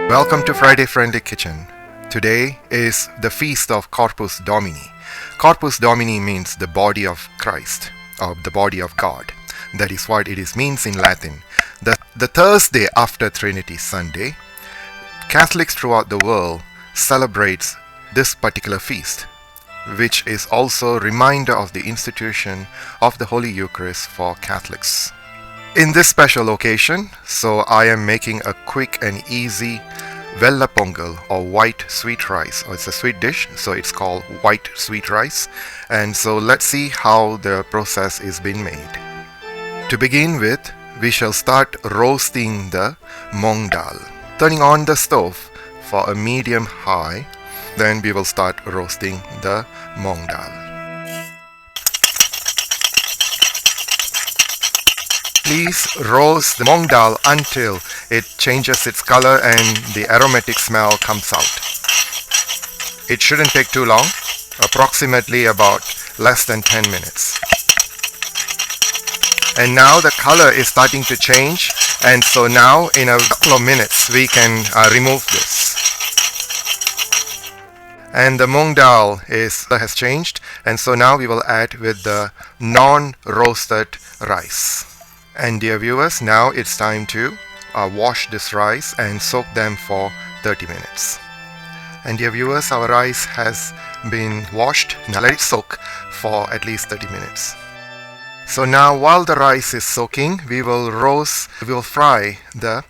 Welcome to Friday Friendly Kitchen. Today is the feast of Corpus Domini. Corpus Domini means the body of Christ, or the body of God. That is what it means in Latin. The Thursday after Trinity Sunday, Catholics throughout the world celebrates this particular feast, which is also a reminder of the institution of the Holy Eucharist for Catholics. In this special occasion, so I am making a quick and easy Vella Pongal, or white sweet rice. It's a sweet dish, so it's called white sweet rice. And so let's see how the process is being made. To begin with, we shall start roasting the Moong Dal. Turning on the stove for a medium high, then we will start roasting the Moong Dal. Please roast the Moong Dal until it changes its color and the aromatic smell comes out. It shouldn't take too long, approximately about less than 10 minutes. And now the color is starting to change, and so now in a couple of minutes we can remove this. And the Moong Dal has changed, and so now we will add with the non-roasted rice. And dear viewers, now it's time to wash this rice and soak them for 30 minutes. And dear viewers, our rice has been washed. Now let it soak for at least 30 minutes. So now while the rice is soaking, we will fry the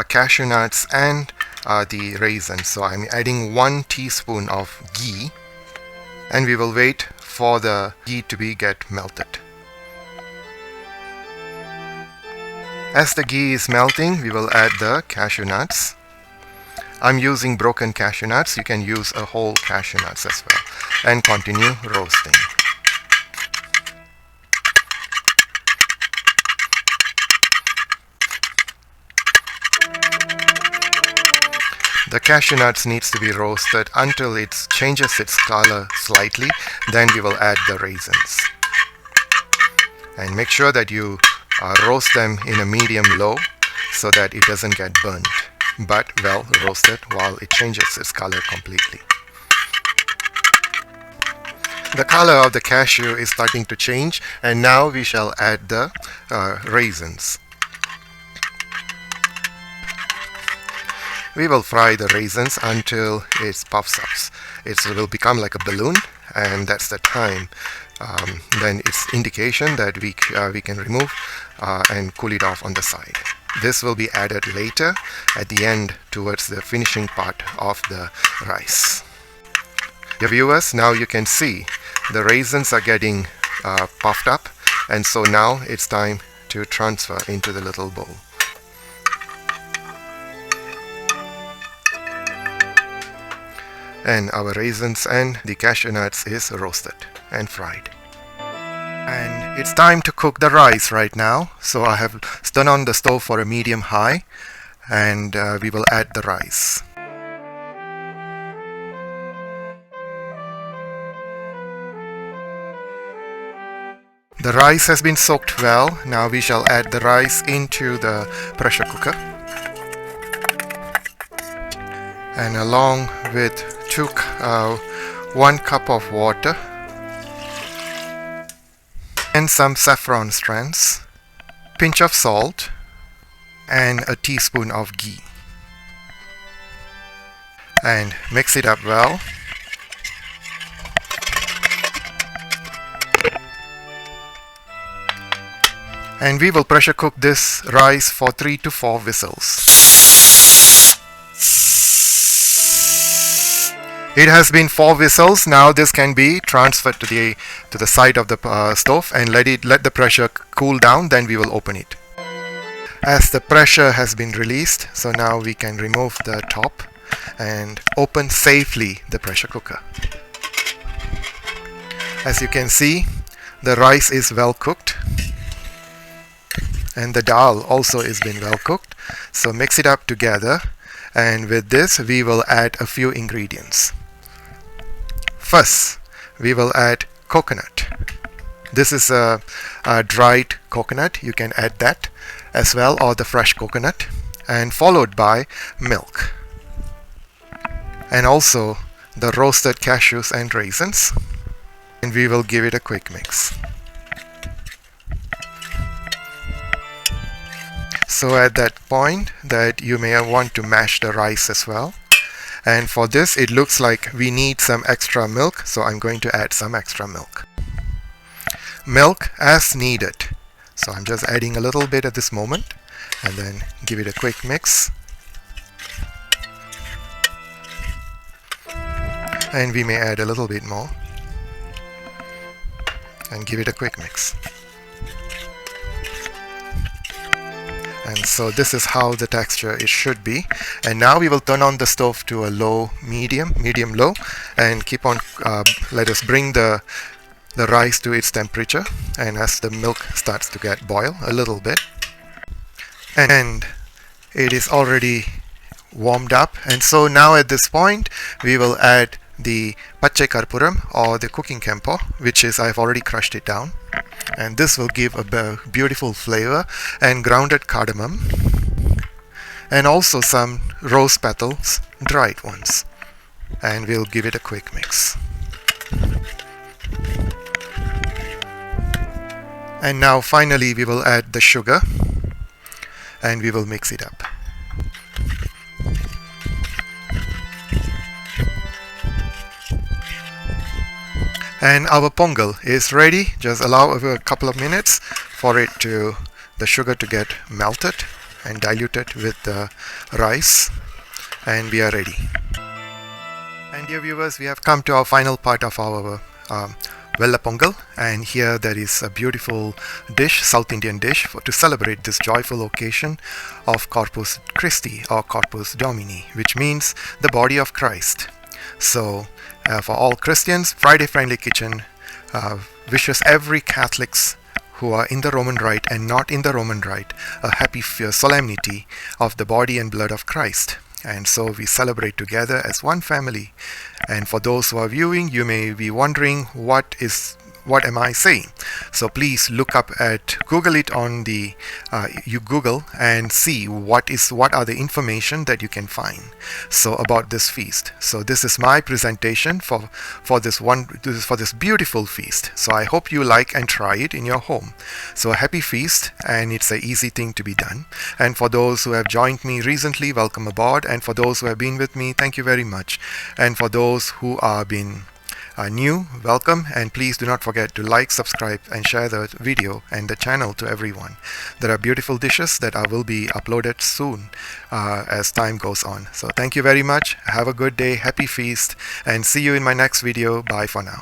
cashew nuts and the raisins. So I'm adding 1 teaspoon of ghee, and we will wait for the ghee to get melted. As the ghee is melting, we will add the cashew nuts. I'm using broken cashew nuts. You can use a whole cashew nuts as well. And continue roasting. The cashew nuts needs to be roasted until it changes its color slightly. Then we will add the raisins. And make sure that you roast them in a medium-low so that it doesn't get burnt, but well roasted while it changes its color completely. The color of the cashew is starting to change, and now we shall add the raisins. We will fry the raisins until it puffs up. It will become like a balloon, and that's the time. Then it's indication that we can remove and cool it off on the side. This will be added later at the end towards the finishing part of the rice. Dear viewers, now you can see the raisins are getting puffed up, and so now it's time to transfer into the little bowl. And our raisins and the cashew nuts is roasted and fried. And it's time to cook the rice right now. So I have turned on the stove for a medium high, and we will add the rice. The rice has been soaked well. Now we shall add the rice into the pressure cooker. And along with 1 cup of water and some saffron strands, pinch of salt, and a teaspoon of ghee. And mix it up well. And we will pressure cook this rice for 3 to 4 whistles. It has been 4 whistles. Now this can be transferred to the side of the stove and let the pressure cool down. Then we will open it. As the pressure has been released, so now we can remove the top and open safely the pressure cooker. As you can see, the rice is well cooked, and the dal also is been well cooked. So mix it up together, and with this we will add a few ingredients. First, we will add coconut. This is a dried coconut. You can add that as well, or the fresh coconut, and followed by milk. and also the roasted cashews and raisins, and we will give it a quick mix. So at that point that you may want to mash the rice as well, and for this it looks like we need some extra milk, so I'm going to add some extra milk. Milk as needed, so I'm just adding a little bit at this moment and then give it a quick mix. And we may add a little bit more and give it a quick mix. And so this is how the texture it should be. And now we will turn on the stove to a low, medium low, and keep on, let us bring the rice to its temperature, and as the milk starts to get boil a little bit, and it is already warmed up. And so now at this point we will add the Pache Karpuram or the cooking camphor, which is I've already crushed it down, and this will give a beautiful flavor, and grounded cardamom, and also some rose petals, dried ones, and we'll give it a quick mix. And now finally we will add the sugar and we will mix it up. And our pongal is ready. Just allow a couple of minutes for the sugar to get melted and diluted with the rice, and we are ready. And dear viewers, we have come to our final part of our Vella Pongal, and here there is a beautiful dish, South Indian dish, to celebrate this joyful occasion of Corpus Christi or Corpus Domini, which means the body of Christ. So for all Christians, Friday Friendly Kitchen wishes every Catholics who are in the Roman Rite and not in the Roman Rite a happy solemnity of the body and blood of Christ. And so we celebrate together as one family. And for those who are viewing, you may be wondering what am I saying? So please look up Google it on you Google and see what are the information that you can find so about this feast. So this is my presentation for this beautiful feast. So I hope you like and try it in your home. So a happy feast, and it's an easy thing to be done. And for those who have joined me recently, welcome aboard. And for those who have been with me, thank you very much. And for those who are new, welcome, and please do not forget to like, subscribe, and share the video and the channel to everyone. There are beautiful dishes that will be uploaded soon as time goes on. So thank you very much. Have a good day, happy feast, and see you in my next video. Bye for now.